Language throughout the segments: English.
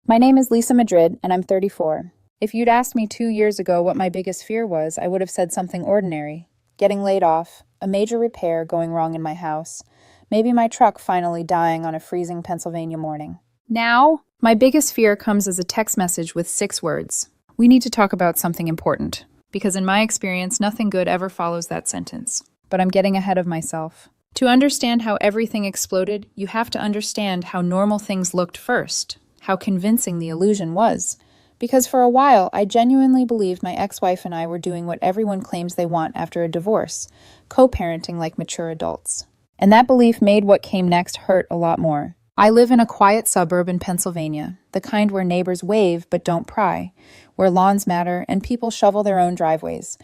My name is Lisa Madrid, and I'm 34. If you'd asked me 2 years ago what my biggest fear was, I would have said something ordinary. Getting laid off, a major repair going wrong in my house, maybe my truck finally dying on a freezing Pennsylvania morning. Now, my biggest fear comes as a text message with 6 words. We need to talk about something important, because in my experience, nothing good ever follows that sentence. But I'm getting ahead of myself. To understand how everything exploded, you have to understand how normal things looked first, how convincing the illusion was. Because for a while, I genuinely believed my ex-wife and I were doing what everyone claims they want after a divorce, co-parenting like mature adults. And that belief made what came next hurt a lot more. I live in a quiet suburb in Pennsylvania, the kind where neighbors wave but don't pry, where lawns matter and people shovel their own driveways.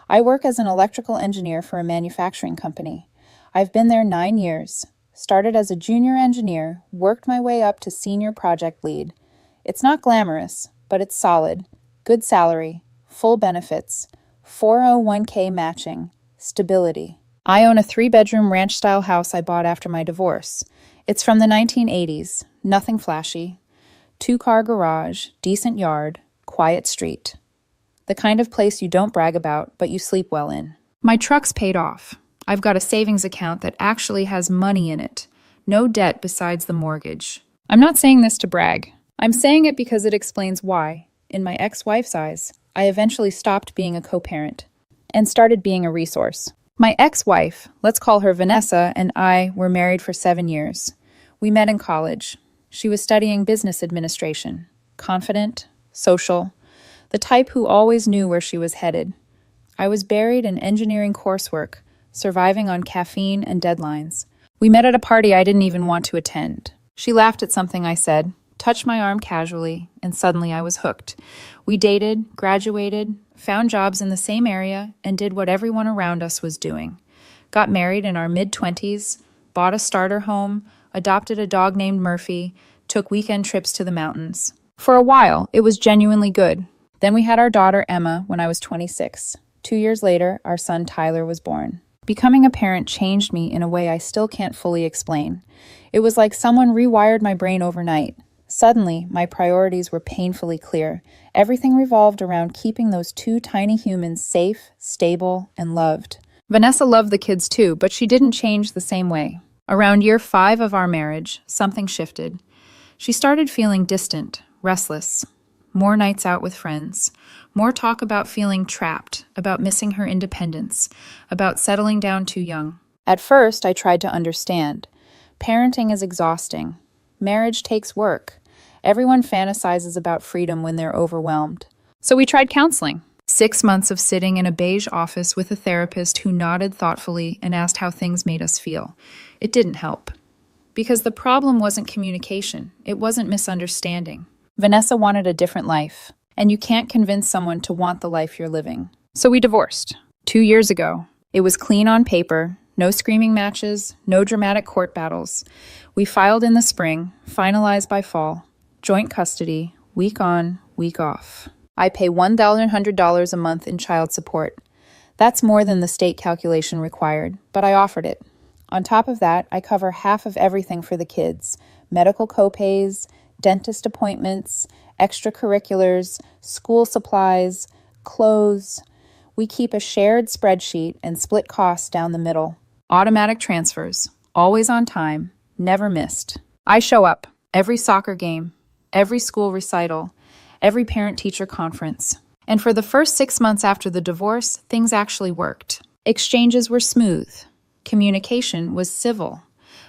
I work as an electrical engineer for a manufacturing company. I've been there 9 years. Started as a junior engineer, worked my way up to senior project lead. It's not glamorous, but it's solid. Good salary, full benefits, 401k matching, stability. I own a 3-bedroom ranch-style house I bought after my divorce. It's from the 1980s, nothing flashy. 2-car garage, decent yard, quiet street. The kind of place you don't brag about, but you sleep well in. My truck's paid off. I've got a savings account that actually has money in it. No debt besides the mortgage. I'm not saying this to brag. I'm saying it because it explains why, in my ex-wife's eyes, I eventually stopped being a co-parent and started being a resource. My ex-wife, let's call her Vanessa, and I were married for 7 years. We met in college. She was studying business administration. Confident, social, the type who always knew where she was headed. I was buried in engineering coursework, surviving on caffeine and deadlines. We met at a party I didn't even want to attend. She laughed at something I said, touched my arm casually, and suddenly I was hooked. We dated, graduated, found jobs in the same area, and did what everyone around us was doing. Got married in our mid-20s, bought a starter home, adopted a dog named Murphy, took weekend trips to the mountains. For a while, it was genuinely good. Then we had our daughter Emma when I was 26. 2 years later, our son Tyler was born. Becoming a parent changed me in a way I still can't fully explain. It was like someone rewired my brain overnight. Suddenly, my priorities were painfully clear. Everything revolved around keeping those 2 tiny humans safe, stable, and loved. Vanessa loved the kids too, but she didn't change the same way. Around year 5 of our marriage, something shifted. She started feeling distant, restless. More nights out with friends. More talk about feeling trapped, about missing her independence, about settling down too young. At first, I tried to understand. Parenting is exhausting. Marriage takes work. Everyone fantasizes about freedom when they're overwhelmed. So we tried counseling. 6 months of sitting in a beige office with a therapist who nodded thoughtfully and asked how things made us feel. It didn't help. Because the problem wasn't communication. It wasn't misunderstanding. Vanessa wanted a different life, and you can't convince someone to want the life you're living. So we divorced 2 years ago. It was clean on paper, no screaming matches, no dramatic court battles. We filed in the spring, finalized by fall. Joint custody, week on, week off. I pay $1,100 a month in child support. That's more than the state calculation required, but I offered it. On top of that, I cover half of everything for the kids: medical copays, dentist appointments, extracurriculars, school supplies, clothes. We keep a shared spreadsheet and split costs down the middle. Automatic transfers, always on time, never missed. I show up, every soccer game, every school recital, every parent-teacher conference. And for the first 6 months after the divorce, things actually worked. Exchanges were smooth. Communication was civil.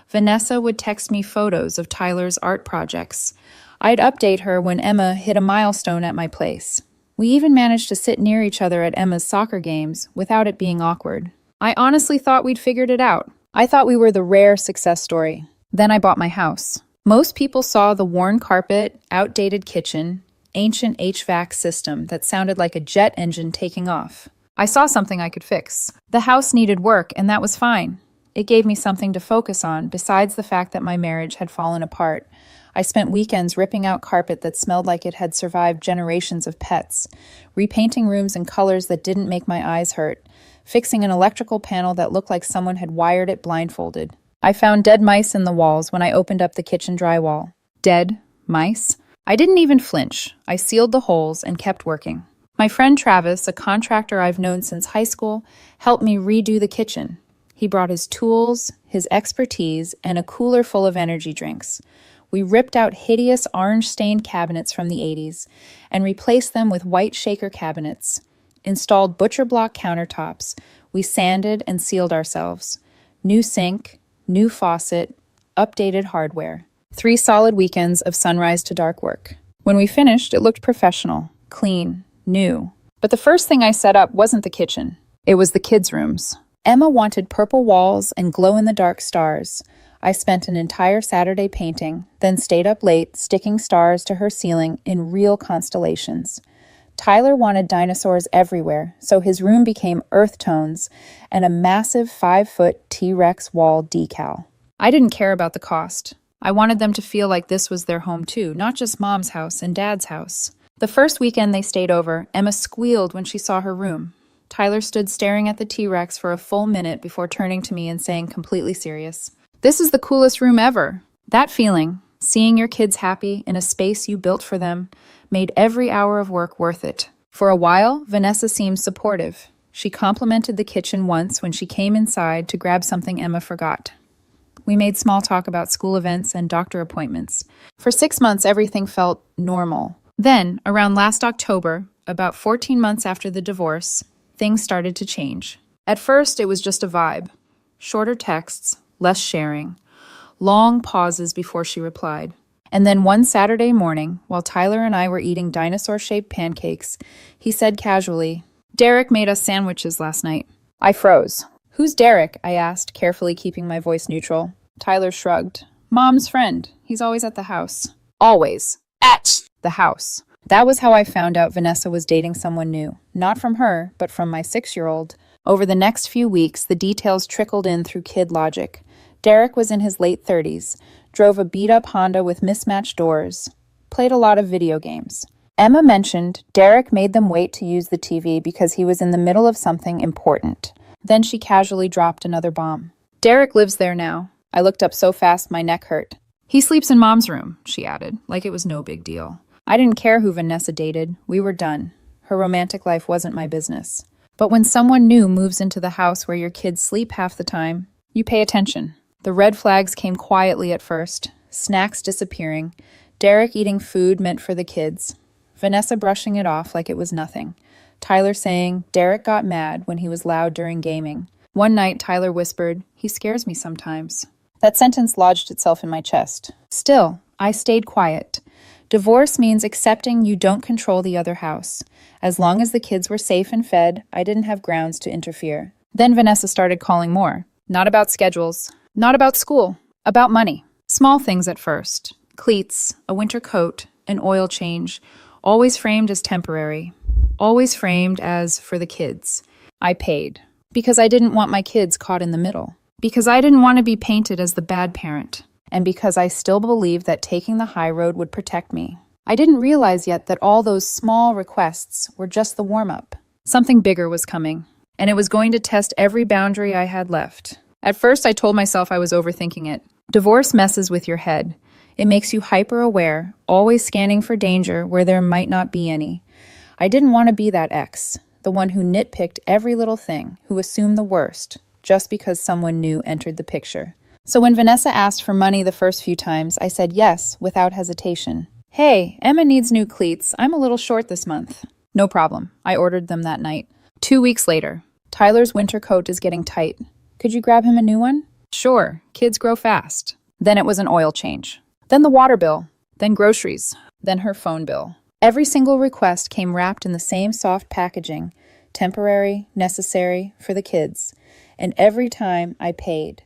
Vanessa would text me photos of Tyler's art projects. I'd update her when Emma hit a milestone at my place. We even managed to sit near each other at Emma's soccer games without it being awkward. I honestly thought we'd figured it out. I thought we were the rare success story. Then I bought my house. Most people saw the worn carpet, outdated kitchen, ancient HVAC system that sounded like a jet engine taking off. I saw something I could fix. The house needed work, and that was fine. It gave me something to focus on, besides the fact that my marriage had fallen apart. I spent weekends ripping out carpet that smelled like it had survived generations of pets, repainting rooms in colors that didn't make my eyes hurt, fixing an electrical panel that looked like someone had wired it blindfolded. I found dead mice in the walls when I opened up the kitchen drywall. Dead mice? I didn't even flinch. I sealed the holes and kept working. My friend Travis, a contractor I've known since high school, helped me redo the kitchen. He brought his tools, his expertise, and a cooler full of energy drinks. We ripped out hideous orange-stained cabinets from the 80s and replaced them with white shaker cabinets, installed butcher block countertops. We sanded and sealed ourselves. New sink, new faucet, updated hardware. 3 solid weekends of sunrise to dark work. When we finished, it looked professional, clean, new. But the first thing I set up wasn't the kitchen. It was the kids' rooms. Emma wanted purple walls and glow-in-the-dark stars. I spent an entire Saturday painting, then stayed up late, sticking stars to her ceiling in real constellations. Tyler wanted dinosaurs everywhere, so his room became earth tones and a massive 5-foot T-Rex wall decal. I didn't care about the cost. I wanted them to feel like this was their home too, not just Mom's house and Dad's house. The first weekend they stayed over, Emma squealed when she saw her room. Tyler stood staring at the T-Rex for a full minute before turning to me and saying, completely serious, "This is the coolest room ever." That feeling, seeing your kids happy in a space you built for them, made every hour of work worth it. For a while, Vanessa seemed supportive. She complimented the kitchen once when she came inside to grab something Emma forgot. We made small talk about school events and doctor appointments. For 6 months, everything felt normal. Then, around last October, about 14 months after the divorce, things started to change. At first, it was just a vibe. Shorter texts, less sharing, long pauses before she replied. And then one Saturday morning, while Tyler and I were eating dinosaur-shaped pancakes, he said casually, "Derek made us sandwiches last night." I froze. "Who's Derek?" I asked, carefully keeping my voice neutral. Tyler shrugged. "Mom's friend. He's always at the house." Always. At the house. That was how I found out Vanessa was dating someone new. Not from her, but from my 6-year-old. Over the next few weeks, the details trickled in through kid logic. Derek was in his late 30s, drove a beat-up Honda with mismatched doors, played a lot of video games. Emma mentioned Derek made them wait to use the TV because he was in the middle of something important. Then she casually dropped another bomb. "Derek lives there now." I looked up so fast my neck hurt. "He sleeps in Mom's room," she added, like it was no big deal. I didn't care who Vanessa dated. We were done. Her romantic life wasn't my business. But when someone new moves into the house where your kids sleep half the time, you pay attention. The red flags came quietly at first, snacks disappearing, Derek eating food meant for the kids, Vanessa brushing it off like it was nothing, Tyler saying Derek got mad when he was loud during gaming. One night, Tyler whispered, "He scares me sometimes." That sentence lodged itself in my chest. Still, I stayed quiet. Divorce means accepting you don't control the other house. As long as the kids were safe and fed, I didn't have grounds to interfere. Then Vanessa started calling more. Not about schedules, not about school, about money. Small things at first. Cleats, a winter coat, an oil change, always framed as temporary, always framed as for the kids. I paid. Because I didn't want my kids caught in the middle. Because I didn't want to be painted as the bad parent. And because I still believed that taking the high road would protect me. I didn't realize yet that all those small requests were just the warm-up. Something bigger was coming, and it was going to test every boundary I had left. At first, I told myself I was overthinking it. Divorce messes with your head. It makes you hyper-aware, always scanning for danger where there might not be any. I didn't want to be that ex, the one who nitpicked every little thing, who assumed the worst, just because someone new entered the picture. So when Vanessa asked for money the first few times, I said yes, without hesitation. "Hey, Emma needs new cleats. I'm a little short this month." "No problem." I ordered them that night. 2 weeks later, "Tyler's winter coat is getting tight. Could you grab him a new one?" "Sure. Kids grow fast." Then it was an oil change. Then the water bill. Then groceries. Then her phone bill. Every single request came wrapped in the same soft packaging, temporary, necessary, for the kids. And every time I paid.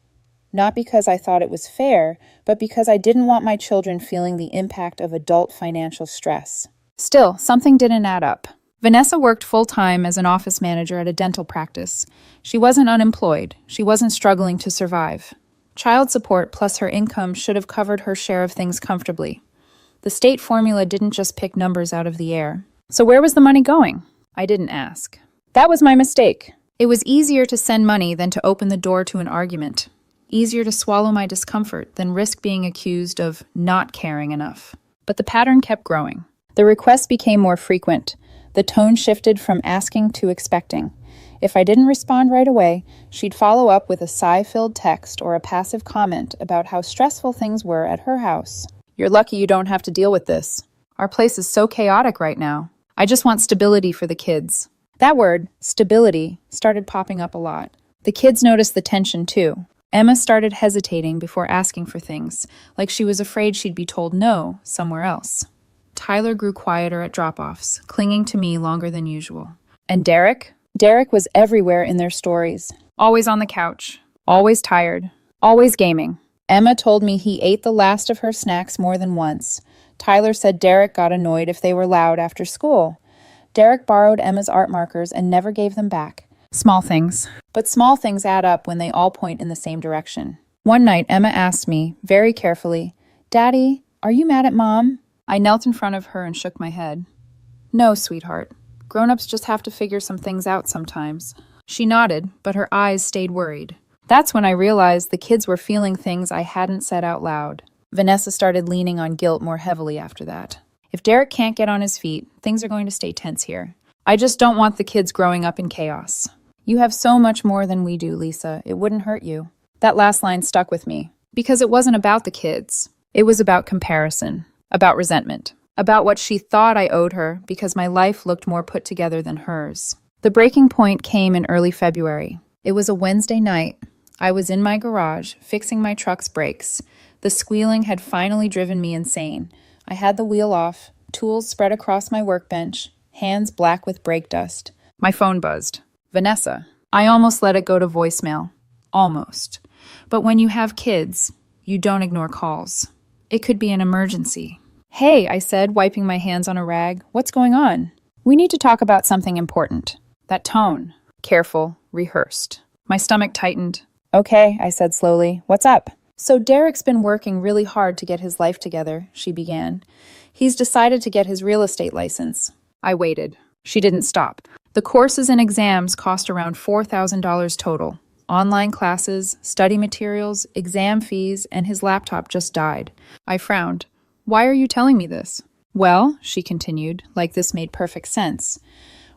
Not because I thought it was fair, but because I didn't want my children feeling the impact of adult financial stress. Still, something didn't add up. Vanessa worked full-time as an office manager at a dental practice. She wasn't unemployed. She wasn't struggling to survive. Child support plus her income should have covered her share of things comfortably. The state formula didn't just pick numbers out of the air. So where was the money going? I didn't ask. That was my mistake. It was easier to send money than to open the door to an argument. Easier to swallow my discomfort than risk being accused of not caring enough. But the pattern kept growing. The requests became more frequent. The tone shifted from asking to expecting. If I didn't respond right away, she'd follow up with a sigh-filled text or a passive comment about how stressful things were at her house. "You're lucky you don't have to deal with this. Our place is so chaotic right now. I just want stability for the kids." That word, stability, started popping up a lot. The kids noticed the tension too. Emma started hesitating before asking for things, like she was afraid she'd be told no somewhere else. Tyler grew quieter at drop-offs, clinging to me longer than usual. And Derek? Derek was everywhere in their stories. Always on the couch, always tired, always gaming. Emma told me he ate the last of her snacks more than once. Tyler said Derek got annoyed if they were loud after school. Derek borrowed Emma's art markers and never gave them back. Small things. But small things add up when they all point in the same direction. One night, Emma asked me, very carefully, "Daddy, are you mad at Mom?" I knelt in front of her and shook my head. "No, sweetheart. Grown-ups just have to figure some things out sometimes." She nodded, but her eyes stayed worried. That's when I realized the kids were feeling things I hadn't said out loud. Vanessa started leaning on guilt more heavily after that. If Derek can't get on his feet, things are going to stay tense here. I just don't want the kids growing up in chaos. "You have so much more than we do, Lisa. It wouldn't hurt you." That last line stuck with me, because it wasn't about the kids. It was about comparison, about resentment, about what she thought I owed her because my life looked more put together than hers. The breaking point came in early February. It was a Wednesday night. I was in my garage, fixing my truck's brakes. The squealing had finally driven me insane. I had the wheel off, tools spread across my workbench, hands black with brake dust. My phone buzzed. Vanessa. I almost let it go to voicemail. Almost. But when you have kids, you don't ignore calls. It could be an emergency. "Hey," I said, wiping my hands on a rag. "What's going on?" "We need to talk about something important." That tone. Careful, rehearsed. My stomach tightened. "Okay," I said slowly. "What's up?" "So Derek's been working really hard to get his life together," she began. "He's decided to get his real estate license." I waited. She didn't stop. The courses and exams cost around $4,000 total. Online classes, study materials, exam fees, and his laptop just died. I frowned. "Why are you telling me this?" "Well," she continued, like this made perfect sense,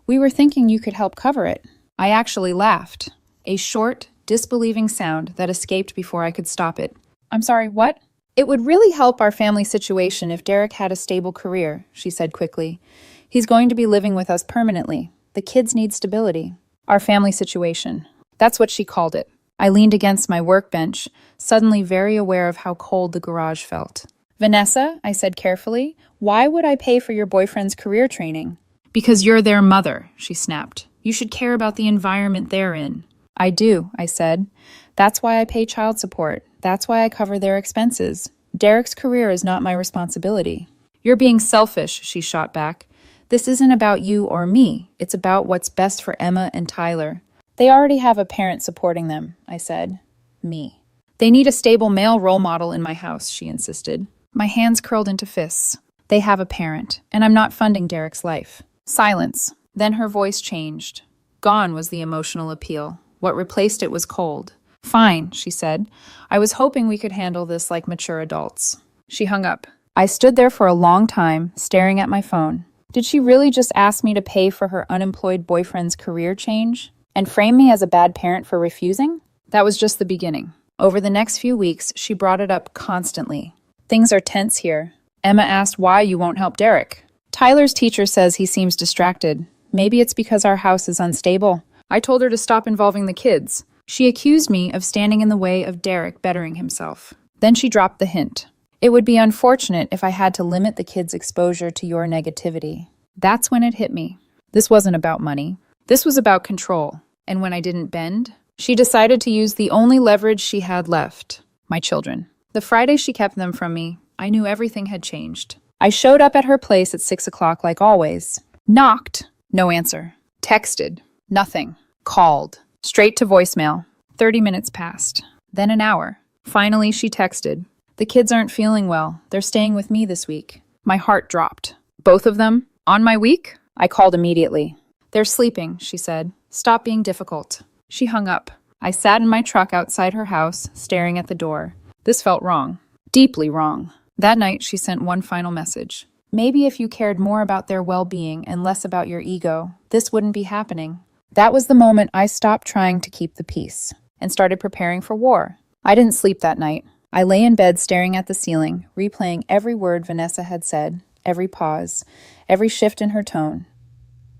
"we were thinking you could help cover it." I actually laughed. A short, disbelieving sound that escaped before I could stop it. "I'm sorry, what?" "It would really help our family situation if Derek had a stable career," she said quickly. "He's going to be living with us permanently. The kids need stability." Our family situation. That's what she called it. I leaned against my workbench, suddenly very aware of how cold the garage felt. "Vanessa," I said carefully, "why would I pay for your boyfriend's career training?" "Because you're their mother," she snapped. "You should care about the environment they're in." "I do," I said. "That's why I pay child support. That's why I cover their expenses. Derek's career is not my responsibility." "You're being selfish," she shot back. "This isn't about you or me. It's about what's best for Emma and Tyler." "They already have a parent supporting them," I said. Me. "They need a stable male role model in my house," she insisted. My hands curled into fists. "They have a parent, and I'm not funding Derek's life." Silence. Then her voice changed. Gone was the emotional appeal. What replaced it was cold. "Fine," she said. "I was hoping we could handle this like mature adults." She hung up. I stood there for a long time, staring at my phone. Did she really just ask me to pay for her unemployed boyfriend's career change? And frame me as a bad parent for refusing? That was just the beginning. Over the next few weeks, she brought it up constantly. "Things are tense here." Emma asked why you won't help Derek. "Tyler's teacher says he seems distracted. Maybe it's because our house is unstable." I told her to stop involving the kids. She accused me of standing in the way of Derek bettering himself. Then she dropped the hint. "It would be unfortunate if I had to limit the kids' exposure to your negativity." That's when it hit me. This wasn't about money. This was about control. And when I didn't bend, she decided to use the only leverage she had left, my children. The Friday she kept them from me, I knew everything had changed. I showed up at her place at 6 o'clock like always. Knocked. No answer. Texted. Nothing. Called. Straight to voicemail. 30 minutes passed. Then an hour. Finally, she texted. "The kids aren't feeling well. They're staying with me this week." My heart dropped. "Both of them? On my week?" I called immediately. "They're sleeping," she said. "Stop being difficult." She hung up. I sat in my truck outside her house, staring at the door. This felt wrong. Deeply wrong. That night, she sent one final message. Maybe if you cared more about their well-being and less about your ego, this wouldn't be happening. That was the moment I stopped trying to keep the peace and started preparing for war. I didn't sleep that night. I lay in bed staring at the ceiling, replaying every word Vanessa had said, every pause, every shift in her tone.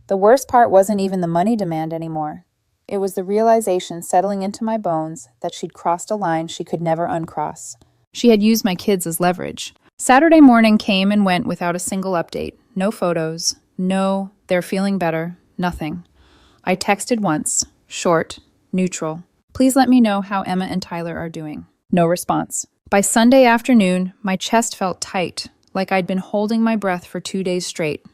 The worst part wasn't even the money demand anymore. It was the realization settling into my bones that she'd crossed a line she could never uncross. She had used my kids as leverage. Saturday morning came and went without a single update. No photos. No, they're feeling better. Nothing. I texted once. Short. Neutral. Please let me know how Emma and Tyler are doing. No response. By Sunday afternoon, my chest felt tight, like I'd been holding my breath for 2 days straight.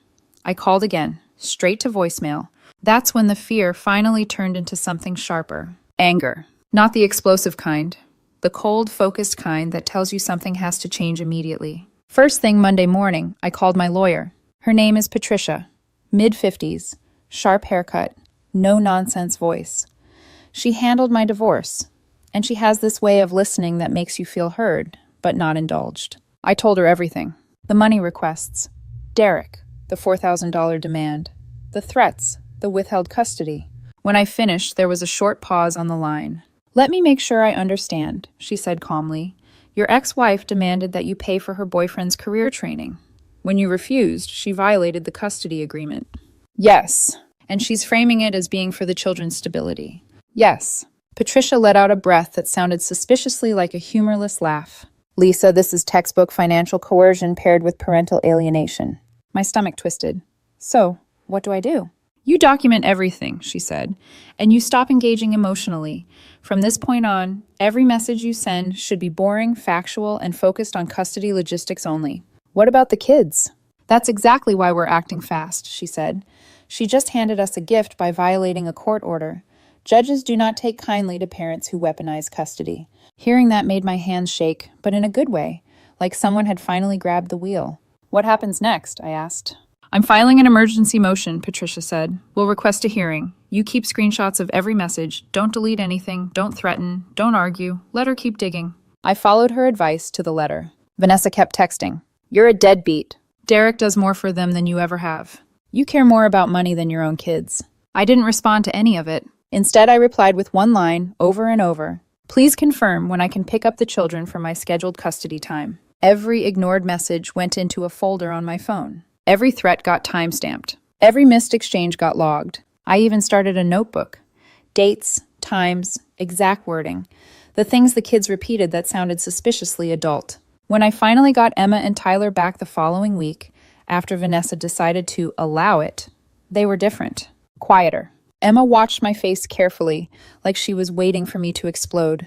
I called again, straight to voicemail. That's when the fear finally turned into something sharper. Anger. Not the explosive kind. The cold, focused kind that tells you something has to change immediately. First thing Monday morning, I called my lawyer. Her name is Patricia. Mid-50s. Sharp haircut. No-nonsense voice. She handled my divorce. And she has this way of listening that makes you feel heard, but not indulged. I told her everything. The money requests. Derek. The $4,000 demand. The threats. The withheld custody. When I finished, there was a short pause on the line. Let me make sure I understand, she said calmly. Your ex-wife demanded that you pay for her boyfriend's career training. When you refused, she violated the custody agreement. Yes, and she's framing it as being for the children's stability. Yes. Patricia let out a breath that sounded suspiciously like a humorless laugh. Lisa, this is textbook financial coercion paired with parental alienation. My stomach twisted. So, what do I do? You document everything, she said, and you stop engaging emotionally. From this point on, every message you send should be boring, factual, and focused on custody logistics only. What about the kids? That's exactly why we're acting fast, she said. She just handed us a gift by violating a court order. Judges do not take kindly to parents who weaponize custody. Hearing that made my hands shake, but in a good way, like someone had finally grabbed the wheel. What happens next? I asked. I'm filing an emergency motion, Patricia said. We'll request a hearing. You keep screenshots of every message. Don't delete anything. Don't threaten. Don't argue. Let her keep digging. I followed her advice to the letter. Vanessa kept texting. You're a deadbeat. Derek does more for them than you ever have. You care more about money than your own kids. I didn't respond to any of it. Instead, I replied with one line, over and over. Please confirm when I can pick up the children for my scheduled custody time. Every ignored message went into a folder on my phone. Every threat got time-stamped. Every missed exchange got logged. I even started a notebook. Dates, times, exact wording. The things the kids repeated that sounded suspiciously adult. When I finally got Emma and Tyler back the following week, after Vanessa decided to allow it, they were different. Quieter. Emma watched my face carefully, like she was waiting for me to explode.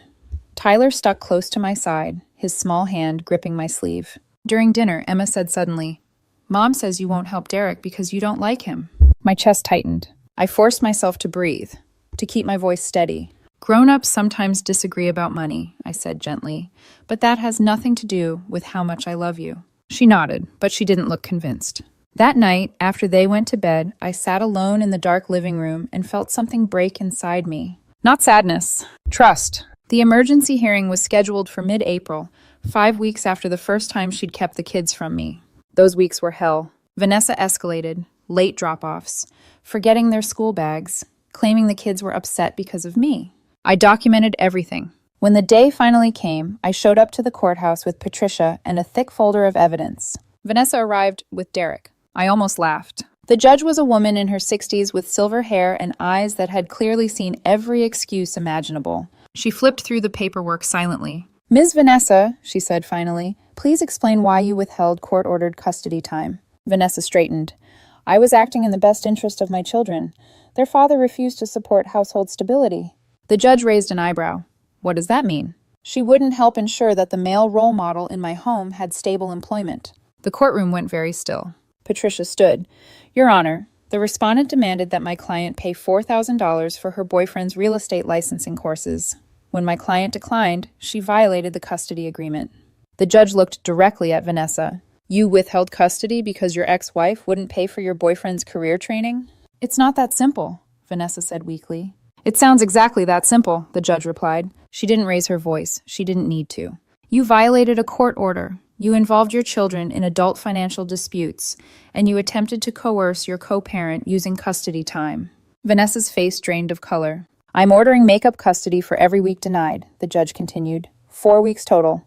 Tyler stuck close to my side, his small hand gripping my sleeve. During dinner, Emma said suddenly, Mom says you won't help Derek because you don't like him. My chest tightened. I forced myself to breathe, to keep my voice steady. Grown-ups sometimes disagree about money, I said gently, but that has nothing to do with how much I love you. She nodded, but she didn't look convinced. That night, after they went to bed, I sat alone in the dark living room and felt something break inside me. Not sadness, trust. The emergency hearing was scheduled for mid-April, 5 weeks after the first time she'd kept the kids from me. Those weeks were hell. Vanessa escalated, late drop-offs, forgetting their school bags, claiming the kids were upset because of me. I documented everything. When the day finally came, I showed up to the courthouse with Patricia and a thick folder of evidence. Vanessa arrived with Derek. I almost laughed. The judge was a woman in her 60s with silver hair and eyes that had clearly seen every excuse imaginable. She flipped through the paperwork silently. Ms. Vanessa, she said finally, please explain why you withheld court-ordered custody time. Vanessa straightened. I was acting in the best interest of my children. Their father refused to support household stability. The judge raised an eyebrow. What does that mean? She wouldn't help ensure that the male role model in my home had stable employment. The courtroom went very still. Patricia stood. Your Honor, the respondent demanded that my client pay $4,000 for her boyfriend's real estate licensing courses. When my client declined, she violated the custody agreement. The judge looked directly at Vanessa. You withheld custody because your ex-wife wouldn't pay for your boyfriend's career training? It's not that simple, Vanessa said weakly. It sounds exactly that simple, the judge replied. She didn't raise her voice. She didn't need to. You violated a court order. You involved your children in adult financial disputes, and you attempted to coerce your co-parent using custody time. Vanessa's face drained of color. I'm ordering makeup custody for every week denied, the judge continued. 4 weeks total.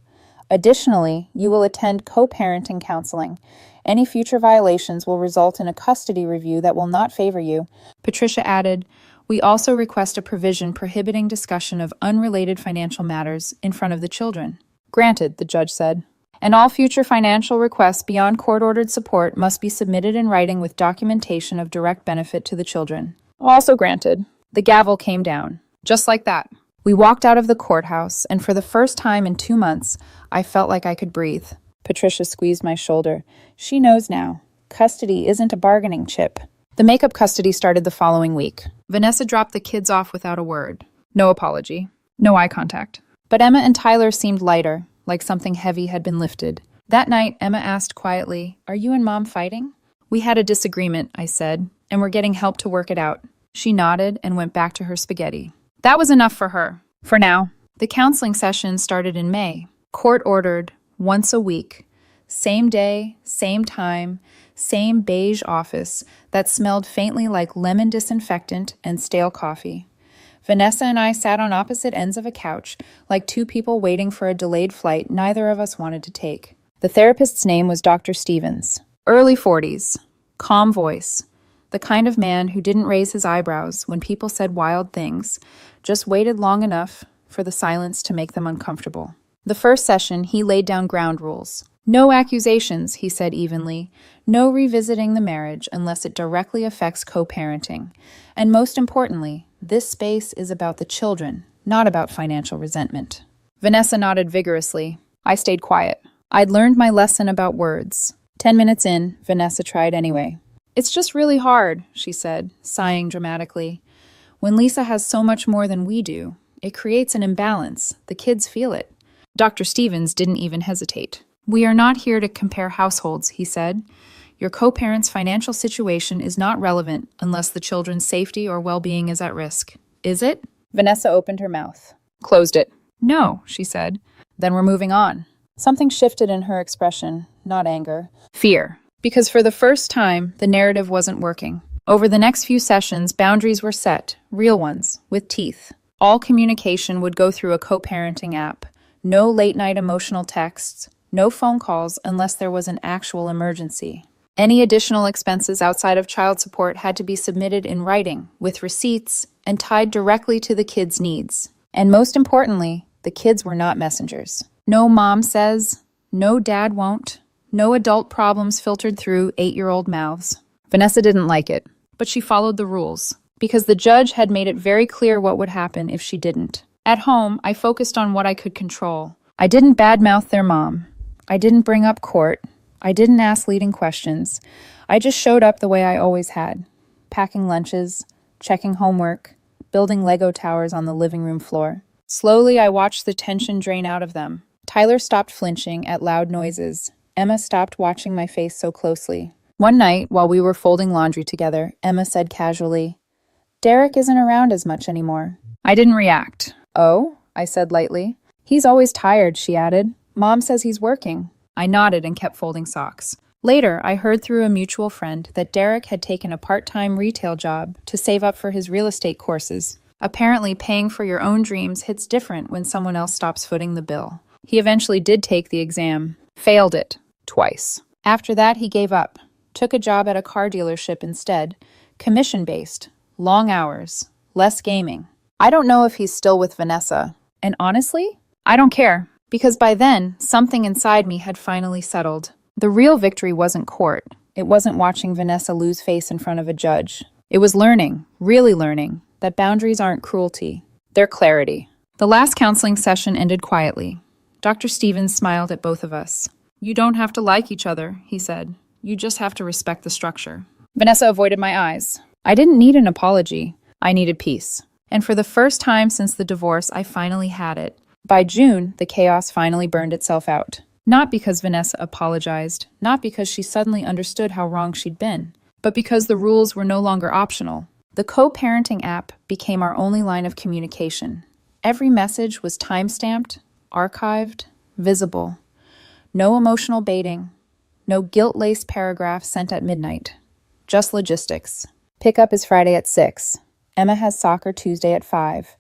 Additionally, you will attend co-parenting counseling. Any future violations will result in a custody review that will not favor you. Patricia added, we also request a provision prohibiting discussion of unrelated financial matters in front of the children. Granted, the judge said. And all future financial requests beyond court-ordered support must be submitted in writing with documentation of direct benefit to the children. Also granted. The gavel came down. Just like that. We walked out of the courthouse, and for the first time in 2 months, I felt like I could breathe. Patricia squeezed my shoulder. She knows now. Custody isn't a bargaining chip. The makeup custody started the following week. Vanessa dropped the kids off without a word. No apology. No eye contact. But Emma and Tyler seemed lighter, like something heavy had been lifted. That night, Emma asked quietly, "Are you and Mom fighting?" "We had a disagreement," I said, "and we're getting help to work it out." She nodded and went back to her spaghetti. That was enough for her. For now. The counseling session started in May. Court-ordered, once a week. Same day, same time, same beige office that smelled faintly like lemon disinfectant and stale coffee. Vanessa and I sat on opposite ends of a couch, like two people waiting for a delayed flight neither of us wanted to take. The therapist's name was Dr. Stevens. Early 40s. Calm voice. The kind of man who didn't raise his eyebrows when people said wild things, just waited long enough for the silence to make them uncomfortable. The first session, he laid down ground rules. No accusations, he said evenly. No revisiting the marriage unless it directly affects co-parenting. And most importantly, this space is about the children, not about financial resentment. Vanessa nodded vigorously. I stayed quiet. I'd learned my lesson about words. 10 minutes in, Vanessa tried anyway. It's just really hard, she said, sighing dramatically. When Lisa has so much more than we do, it creates an imbalance. The kids feel it. Dr. Stevens didn't even hesitate. We are not here to compare households, he said. Your co-parent's financial situation is not relevant unless the children's safety or well-being is at risk. Is it? Vanessa opened her mouth. Closed it. No, she said. Then we're moving on. Something shifted in her expression, not anger. Fear. Because for the first time, the narrative wasn't working. Over the next few sessions, boundaries were set, real ones, with teeth. All communication would go through a co-parenting app. No late-night emotional texts. No phone calls unless there was an actual emergency. Any additional expenses outside of child support had to be submitted in writing, with receipts, and tied directly to the kids' needs. And most importantly, the kids were not messengers. No mom says, no dad won't, no adult problems filtered through 8-year-old mouths. Vanessa didn't like it, but she followed the rules, because the judge had made it very clear what would happen if she didn't. At home, I focused on what I could control. I didn't badmouth their mom. I didn't bring up court. I didn't ask leading questions. I just showed up the way I always had, packing lunches, checking homework, building Lego towers on the living room floor. Slowly, I watched the tension drain out of them. Tyler stopped flinching at loud noises. Emma stopped watching my face so closely. One night, while we were folding laundry together, Emma said casually, "Derek isn't around as much anymore." I didn't react. "Oh?" I said lightly. "He's always tired," she added. "Mom says he's working." I nodded and kept folding socks. Later, I heard through a mutual friend that Derek had taken a part-time retail job to save up for his real estate courses. Apparently, paying for your own dreams hits different when someone else stops footing the bill. He eventually did take the exam. Failed it. Twice. After that, he gave up. Took a job at a car dealership instead. Commission-based. Long hours. Less gaming. I don't know if he's still with Vanessa. And honestly, I don't care. Because by then, something inside me had finally settled. The real victory wasn't court. It wasn't watching Vanessa lose face in front of a judge. It was learning, really learning, that boundaries aren't cruelty. They're clarity. The last counseling session ended quietly. Dr. Stevens smiled at both of us. "You don't have to like each other," he said. "You just have to respect the structure." Vanessa avoided my eyes. I didn't need an apology. I needed peace. And for the first time since the divorce, I finally had it. By June, the chaos finally burned itself out. Not because Vanessa apologized, not because she suddenly understood how wrong she'd been, but because the rules were no longer optional. The co-parenting app became our only line of communication. Every message was time-stamped, archived, visible. No emotional baiting. No guilt-laced paragraphs sent at midnight. Just logistics. Pickup is Friday at 6. Emma has soccer Tuesday at 5.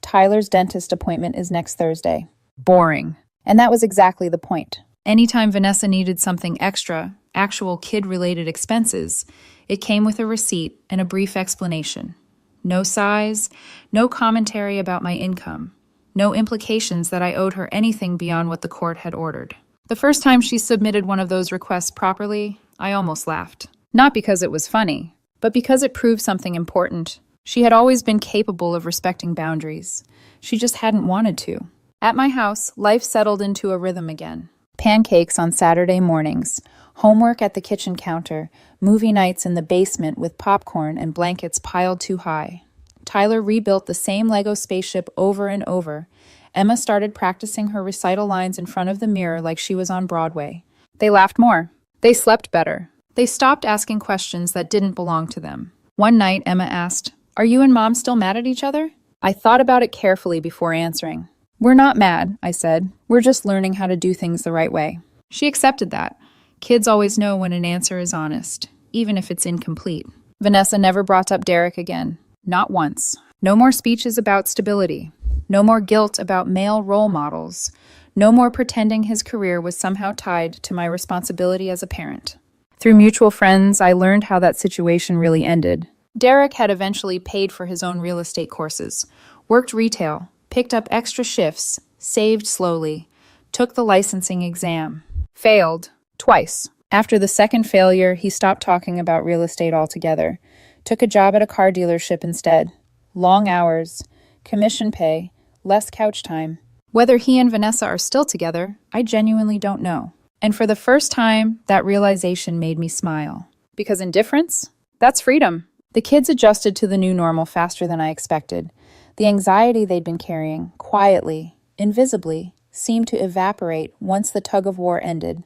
Tyler's dentist appointment is next Thursday. Boring. And that was exactly the point. Anytime Vanessa needed something extra, actual kid-related expenses, it came with a receipt and a brief explanation. No sighs, no commentary about my income, no implications that I owed her anything beyond what the court had ordered. The first time she submitted one of those requests properly, I almost laughed. Not because it was funny, but because it proved something important. She had always been capable of respecting boundaries. She just hadn't wanted to. At my house, life settled into a rhythm again. Pancakes on Saturday mornings, homework at the kitchen counter, movie nights in the basement with popcorn and blankets piled too high. Tyler rebuilt the same Lego spaceship over and over. Emma started practicing her recital lines in front of the mirror like she was on Broadway. They laughed more. They slept better. They stopped asking questions that didn't belong to them. One night, Emma asked, "Are you and Mom still mad at each other?" I thought about it carefully before answering. "We're not mad," I said. "We're just learning how to do things the right way." She accepted that. Kids always know when an answer is honest, even if it's incomplete. Vanessa never brought up Derek again. Not once. No more speeches about stability. No more guilt about male role models. No more pretending his career was somehow tied to my responsibility as a parent. Through mutual friends, I learned how that situation really ended. Derek had eventually paid for his own real estate courses, worked retail, picked up extra shifts, saved slowly, took the licensing exam. Failed. Twice. After the second failure, he stopped talking about real estate altogether. Took a job at a car dealership instead. Long hours, commission pay, less couch time. Whether he and Vanessa are still together, I genuinely don't know. And for the first time, that realization made me smile. Because indifference? That's freedom. The kids adjusted to the new normal faster than I expected. The anxiety they'd been carrying, quietly, invisibly, seemed to evaporate once the tug-of-war ended.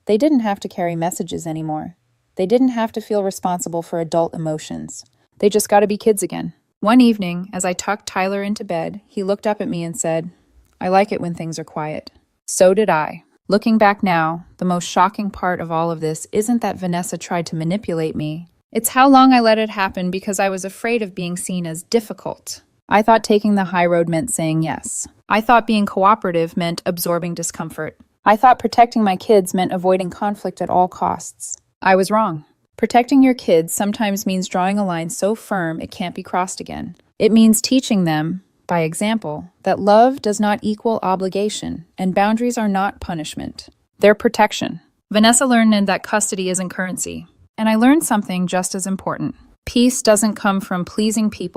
They didn't have to carry messages anymore. They didn't have to feel responsible for adult emotions. They just got to be kids again. One evening, as I tucked Tyler into bed, he looked up at me and said, "I like it when things are quiet." So did I. Looking back now, the most shocking part of all of this isn't that Vanessa tried to manipulate me. It's how long I let it happen because I was afraid of being seen as difficult. I thought taking the high road meant saying yes. I thought being cooperative meant absorbing discomfort. I thought protecting my kids meant avoiding conflict at all costs. I was wrong. Protecting your kids sometimes means drawing a line so firm it can't be crossed again. It means teaching them, by example, that love does not equal obligation and boundaries are not punishment. They're protection. Vanessa learned that custody isn't currency. And I learned something just as important. Peace doesn't come from pleasing people